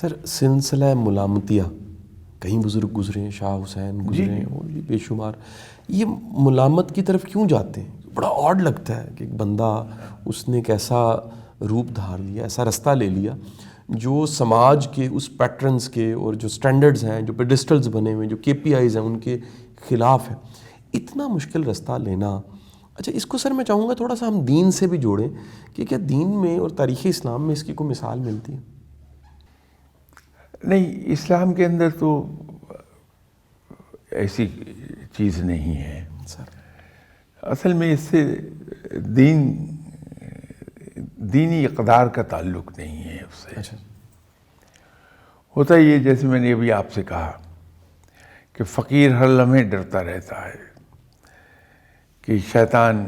سر سلسلہ ملامتیہ، کہیں بزرگ گزرے ہیں، شاہ حسین گزرے ہیں اور بھی بے شمار، یہ ملامت کی طرف کیوں جاتے ہیں؟ بڑا آڈ لگتا ہے کہ ایک بندہ اس نے ایک ایسا روپ دھار لیا، ایسا رستہ لے لیا جو سماج کے اس پیٹرنز کے اور جو سٹینڈرڈز ہیں، جو پیڈسٹلز بنے ہوئے، جو کے پی آئیز ہیں، ان کے خلاف ہے۔ اتنا مشکل رستہ لینا، اچھا اس کو سر میں چاہوں گا تھوڑا سا ہم دین سے بھی جوڑیں کہ کیا دین میں اور تاریخ اسلام میں اس کی کوئی مثال ملتی ہے؟ نہیں، اسلام کے اندر تو ایسی چیز نہیں ہے سر اصل میں۔ اس سے دینی اقدار کا تعلق نہیں ہے اس سے۔ اچھا ہوتا یہ جیسے میں نے ابھی آپ سے کہا کہ فقیر ہر لمحے ڈرتا رہتا ہے کہ شیطان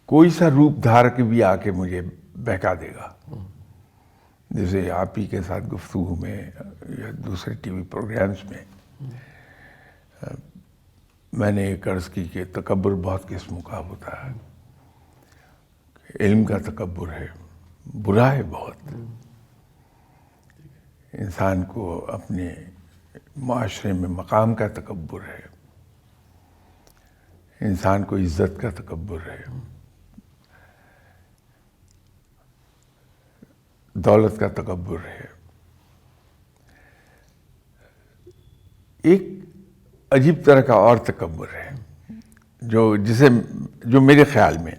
کوئی سا روپ دھار کے بھی آ کے مجھے بہکا دے گا۔ جیسے آپ ہی کے ساتھ گفتگو میں یا دوسرے ٹی وی پروگرامز میں میں نے ایک عرض کی کہ تکبر بہت قسموں کا ہوتا ہے۔ علم کا تکبر ہے، برا ہے بہت۔ انسان کو اپنے معاشرے میں مقام کا تکبر ہے، انسان کو عزت کا تکبر ہے، دولت کا تکبر ہے۔ ایک عجیب طرح کا اور تکبر ہے جو میرے خیال میں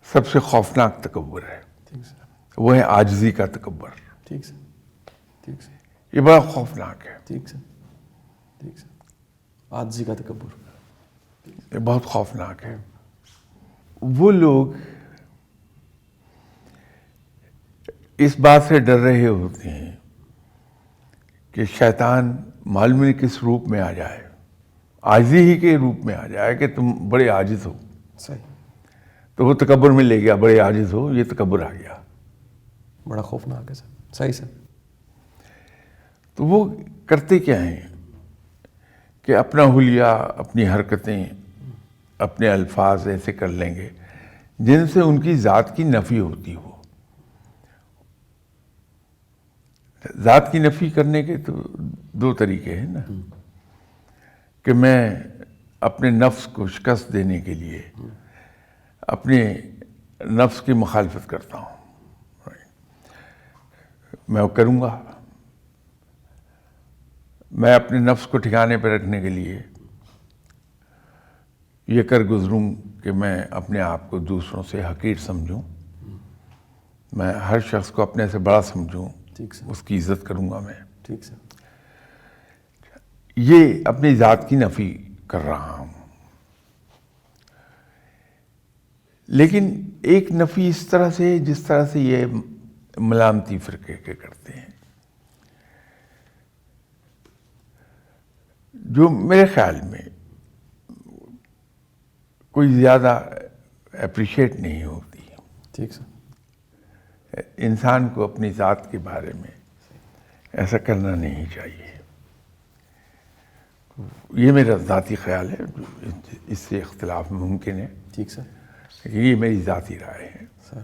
سب سے خوفناک تکبر ہے، ٹھیک سر، وہ ہے عاجزی کا تکبر۔ ٹھیک سر، ٹھیک سر، یہ بڑا خوفناک ہے، ٹھیک سر، ٹھیک سر، عاجزی کا تکبر، یہ بہت خوفناک ہے۔ وہ لوگ اس بات سے ڈر رہے ہوتے ہیں کہ شیطان معلوم نہیں کس روپ میں آ جائے، عاجزی ہی کے روپ میں آ جائے کہ تم بڑے عاجز ہو، صحیح، تو وہ تکبر میں لے گیا، بڑے عاجز ہو، یہ تکبر آ گیا۔ بڑا خوفناک ہے سر، صحیح سر۔ تو وہ کرتے کیا ہیں کہ اپنا حلیہ، اپنی حرکتیں، اپنے الفاظ ایسے کر لیں گے جن سے ان کی ذات کی نفی ہوتی ہو۔ ذات کی نفی کرنے کے تو دو طریقے ہیں نا، کہ میں اپنے نفس کو شکست دینے کے لیے اپنے نفس کی مخالفت کرتا ہوں، میں وہ کروں گا۔ میں اپنے نفس کو ٹھکانے پہ رکھنے کے لیے یہ کر گزروں کہ میں اپنے آپ کو دوسروں سے حقیر سمجھوں، میں ہر شخص کو اپنے سے بڑا سمجھوں، ٹھیک سر، اس کی عزت کروں گا میں۔ ٹھیک سر، یہ اپنی ذات کی نفی کر رہا ہوں۔ لیکن ایک نفی اس طرح سے جس طرح سے یہ ملامتی فرقے کے کرتے ہیں، جو میرے خیال میں کوئی زیادہ اپریشیٹ نہیں ہوتی۔ ٹھیک سر، انسان کو اپنی ذات کے بارے میں ایسا کرنا نہیں چاہیے۔ یہ میرا ذاتی خیال ہے، اس سے اختلاف ممکن ہے، ٹھیک سر، لیکن یہ میری ذاتی رائے ہے۔ سر